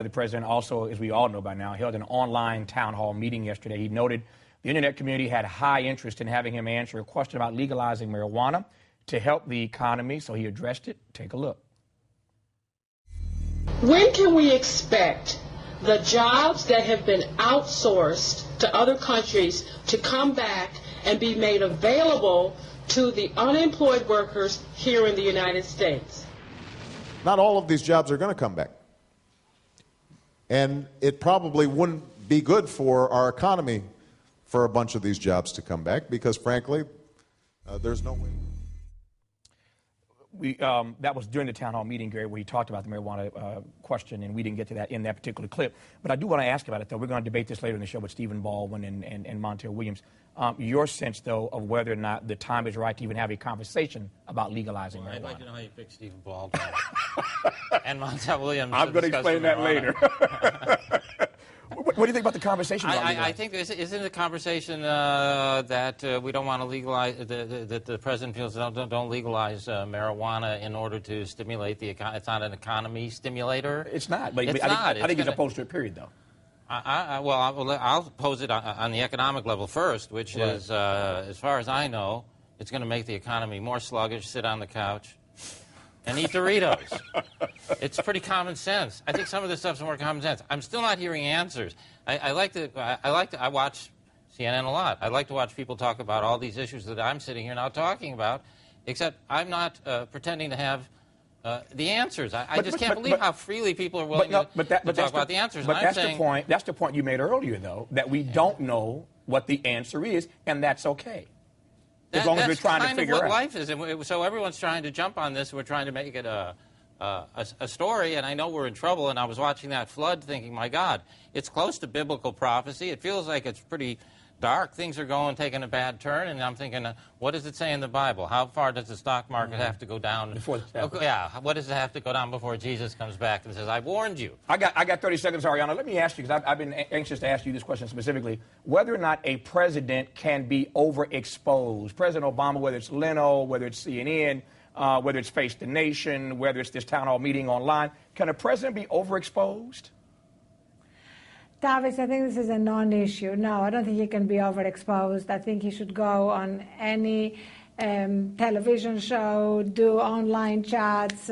The president also, as we all know by now, held an online town hall meeting yesterday. He noted the internet community had high interest in having him answer a question about legalizing marijuana to help the economy, so he addressed it. Take a look. When can we expect the jobs that have been outsourced to other countries to come back and be made available to the unemployed workers here in the United States? Not all of these jobs are going to come back. And it probably wouldn't be good for our economy for a bunch of these jobs to come back because, frankly, there's no way. That was during the town hall meeting, Gary, where he talked about the marijuana question, and we didn't get to that in that particular clip. But I do want to ask about it, though. We're going to debate this later in the show with Stephen Baldwin and Montel Williams. Your sense, though, of whether or not the time is right to even have a conversation about legalizing marijuana. I'd like to know how you picked Stephen Baldwin and Montel Williams. I'm going to explain that later. What do you think about the conversation? I think isn't the conversation that we don't want to legalize, that the president feels don't legalize marijuana in order to stimulate the economy. It's not an economy stimulator. It's not. But it's I think he's opposed to it, period, though. I'll pose it on the economic level first, which is, as far as I know, it's going to make the economy more sluggish, sit on the couch, and eat Doritos. It's pretty common sense. I think some of this stuff's more common sense. I'm still not hearing answers. I watch CNN a lot. I like to watch people talk about all these issues that I'm sitting here now talking about, except I'm not pretending to have the answers. I just can't believe how freely people are willing to talk about the answers. But that's the point you made earlier, though, that we don't know what the answer is, and that's okay. As long as we're trying to figure out. That's kind of what life is. So everyone's trying to jump on this. We're trying to make it a story, and I know we're in trouble, and I was watching that flood thinking, my God, it's close to biblical prophecy. It feels like it's pretty dark. Things are taking a bad turn, and I'm thinking, what does it say in the Bible? How far does the stock market have to go down? What does it have to go down before Jesus comes back and says, I warned you? I got 30 seconds, Arianna. Let me ask you, because I've been anxious to ask you this question specifically, whether or not a president can be overexposed. President Obama, whether it's Leno, whether it's CNN, whether it's Face the Nation, whether it's this town hall meeting online, can a president be overexposed? Tavis, I think this is a non-issue. No, I don't think he can be overexposed. I think he should go on any television show, do online chats,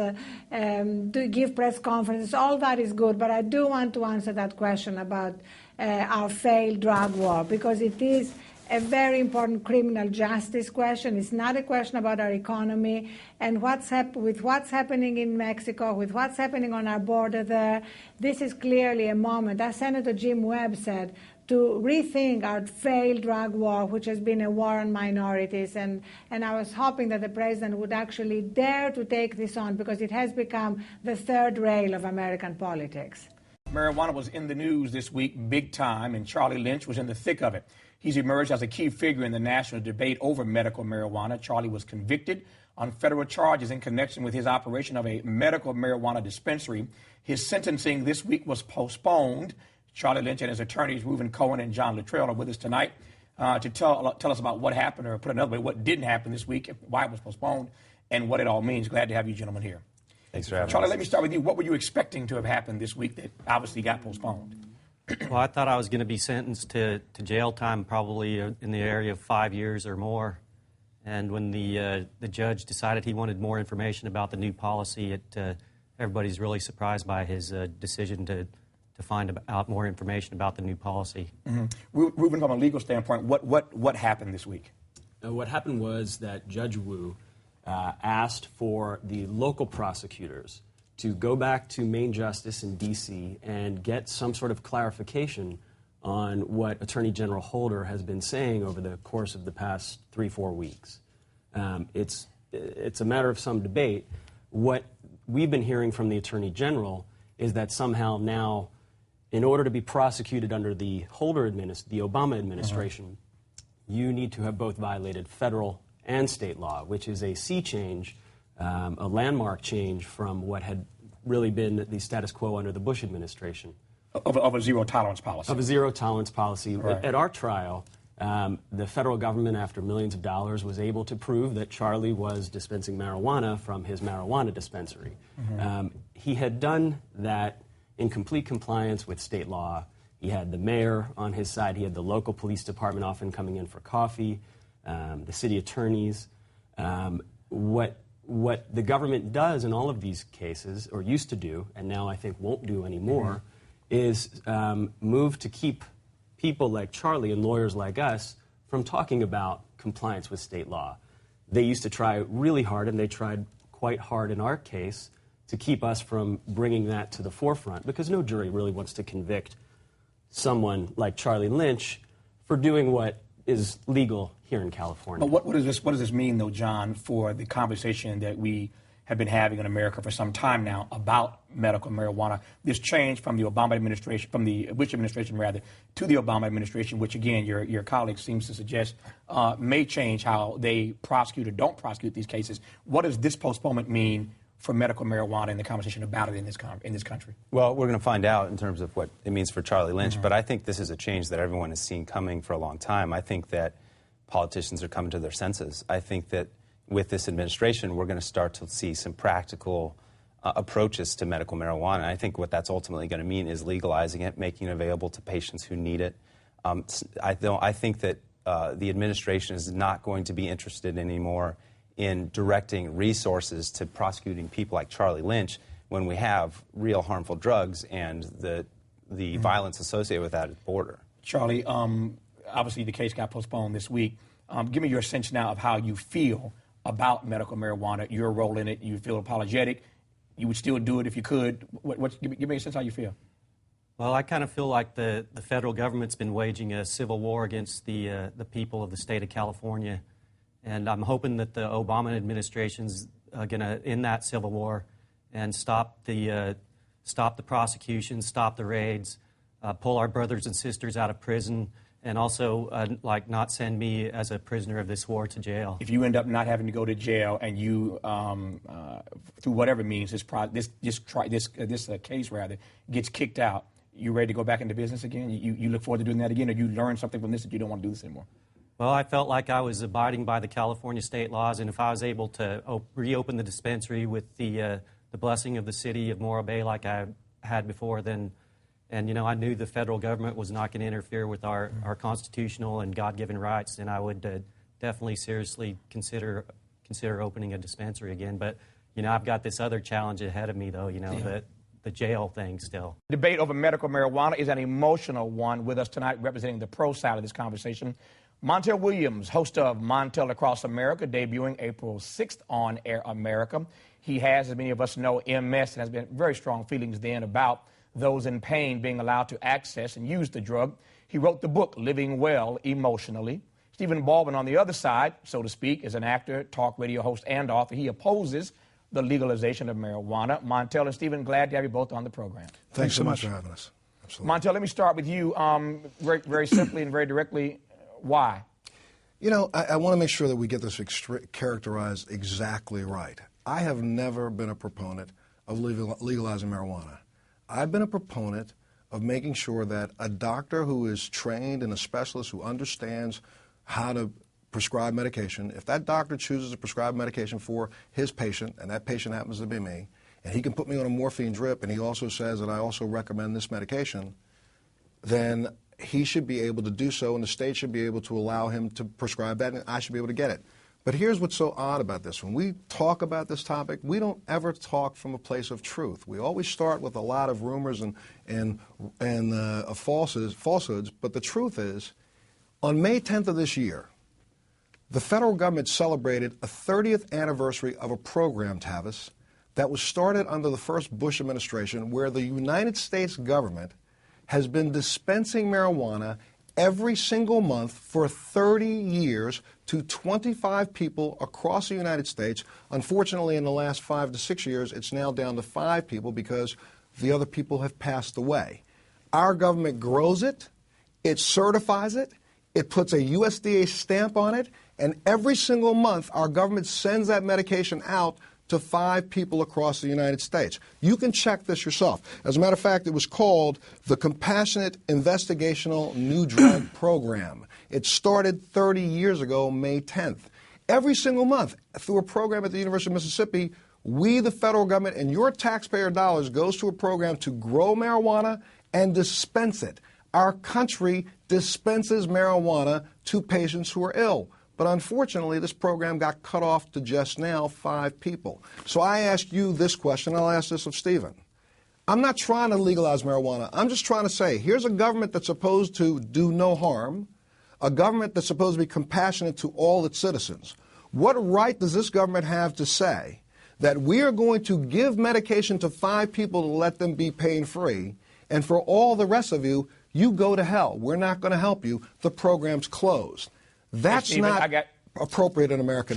give press conferences. All that is good, but I do want to answer that question about our failed drug war, because it is a very important criminal justice question. It's not a question about our economy. And with what's happening in Mexico, with what's happening on our border there, this is clearly a moment, as Senator Jim Webb said, to rethink our failed drug war, which has been a war on minorities. And I was hoping that the president would actually dare to take this on, because it has become the third rail of American politics. Marijuana was in the news this week, big time, and Charlie Lynch was in the thick of it. He's emerged as a key figure in the national debate over medical marijuana. Charlie was convicted on federal charges in connection with his operation of a medical marijuana dispensary. His sentencing this week was postponed. Charlie Lynch and his attorneys, Reuven Cohen and John Luttrell, are with us tonight to tell us about what happened, or put another way, what didn't happen this week, why it was postponed, and what it all means. Glad to have you gentlemen here. Thanks for having us. Charlie, let me start with you. What were you expecting to have happened this week that obviously got postponed? Well, I thought I was going to be sentenced to jail time, probably in the area of 5 years or more. And when the judge decided he wanted more information about the new policy, everybody's really surprised by his decision to find out more information about the new policy. Mm-hmm. Reuven, from a legal standpoint, what happened this week? What happened was that Judge Wu asked for the local prosecutors to go back to Main Justice in D.C. and get some sort of clarification on what Attorney General Holder has been saying over the course of the past 3-4 weeks. It's a matter of some debate. What we've been hearing from the Attorney General is that somehow now, in order to be prosecuted under the the Obama administration, you need to have both violated federal and state law, which is a sea change, a landmark change from what had really been the status quo under the Bush administration. Of a zero-tolerance policy. Of a zero-tolerance policy. Right. At our trial, the federal government, after millions of dollars, was able to prove that Charlie was dispensing marijuana from his marijuana dispensary. Mm-hmm. He had done that in complete compliance with state law. He had the mayor on his side. He had the local police department often coming in for coffee, the city attorneys. What the government does in all of these cases, or used to do, and now I think won't do anymore, is move to keep people like Charlie and lawyers like us from talking about compliance with state law. They used to try really hard, and they tried quite hard in our case, to keep us from bringing that to the forefront, because no jury really wants to convict someone like Charlie Lynch for doing what is legal here in California. But what does this mean, though, John, for the conversation that we have been having in America for some time now about medical marijuana? This change from the Obama administration, from the Bush administration rather, to the Obama administration, which again your colleague seems to suggest may change how they prosecute or don't prosecute these cases. What does this postponement mean for medical marijuana and the conversation about it in this country? Well, we're going to find out in terms of what it means for Charlie Lynch, but I think this is a change that everyone has seen coming for a long time. I think that politicians are coming to their senses. I think that with this administration, we're going to start to see some practical approaches to medical marijuana. And I think what that's ultimately going to mean is legalizing it, making it available to patients who need it. I think that the administration is not going to be interested anymore in directing resources to prosecuting people like Charlie Lynch when we have real harmful drugs and the violence associated with that at the border. Charlie, obviously the case got postponed this week. Give me your sense now of how you feel about medical marijuana, your role in it. You feel apologetic. You would still do it if you could. Give me a sense how you feel. Well, I kind of feel like the federal government's been waging a civil war against the people of the state of California. And I'm hoping that the Obama administration's going to end that civil war and stop the prosecution, stop the raids, pull our brothers and sisters out of prison, and also not send me as a prisoner of this war to jail. If you end up not having to go to jail and you, through whatever means, this case rather gets kicked out, you ready to go back into business again? You look forward to doing that again, or you learn something from this that you don't want to do this anymore? Well, I felt like I was abiding by the California state laws, and if I was able to reopen the dispensary with the blessing of the city of Morro Bay like I had before, then, and I knew the federal government was not going to interfere with our constitutional and God-given rights, then I would definitely seriously consider opening a dispensary again. But I've got this other challenge ahead of me, though. The jail thing still. Debate over medical marijuana is an emotional one. With us tonight, representing the pro side of this conversation, Montel Williams, host of Montel Across America, debuting April 6th on Air America. He has, as many of us know, MS, and has been very strong feelings then about those in pain being allowed to access and use the drug. He wrote the book, Living Well Emotionally. Stephen Baldwin, on the other side, so to speak, is an actor, talk radio host, and author. He opposes the legalization of marijuana. Montel and Stephen, glad to have you both on the program. Thanks so much for having us. Absolutely. Montel, let me start with you very, very simply and very directly. Why? I want to make sure that we get this characterized exactly right. I have never been a proponent of legalizing marijuana. I've been a proponent of making sure that a doctor who is trained and a specialist who understands how to prescribe medication, if that doctor chooses to prescribe medication for his patient, and that patient happens to be me, and he can put me on a morphine drip, and he also says that I also recommend this medication, then he should be able to do so, and the state should be able to allow him to prescribe that, and I should be able to get it. But here's what's so odd about this. When we talk about this topic, we don't ever talk from a place of truth. We always start with a lot of rumors and falsehoods, but the truth is, on May 10th of this year, the federal government celebrated a 30th anniversary of a program, Tavis, that was started under the first Bush administration, where the United States government has been dispensing marijuana every single month for 30 years to 25 people across the United States. Unfortunately, in the last 5 to 6 years, it's now down to 5 people because the other people have passed away. Our government grows it, it certifies it, it puts a USDA stamp on it, and every single month our government sends that medication out to 5 people across the United States. You can check this yourself. As a matter of fact, it was called the Compassionate Investigational New Drug Program. It started 30 years ago, May 10th. Every single month, through a program at the University of Mississippi, We, the federal government, and your taxpayer dollars goes to a program to grow marijuana and dispense it. Our country dispenses marijuana to patients who are ill. But unfortunately, this program got cut off to just now 5 people. So I ask you this question, and I'll ask this of Stephen. I'm not trying to legalize marijuana. I'm just trying to say, here's a government that's supposed to do no harm, a government that's supposed to be compassionate to all its citizens. What right does this government have to say that we are going to give medication to 5 people to let them be pain-free, and for all the rest of you, you go to hell. We're not going to help you. The program's closed. That's Stephen, not appropriate in America.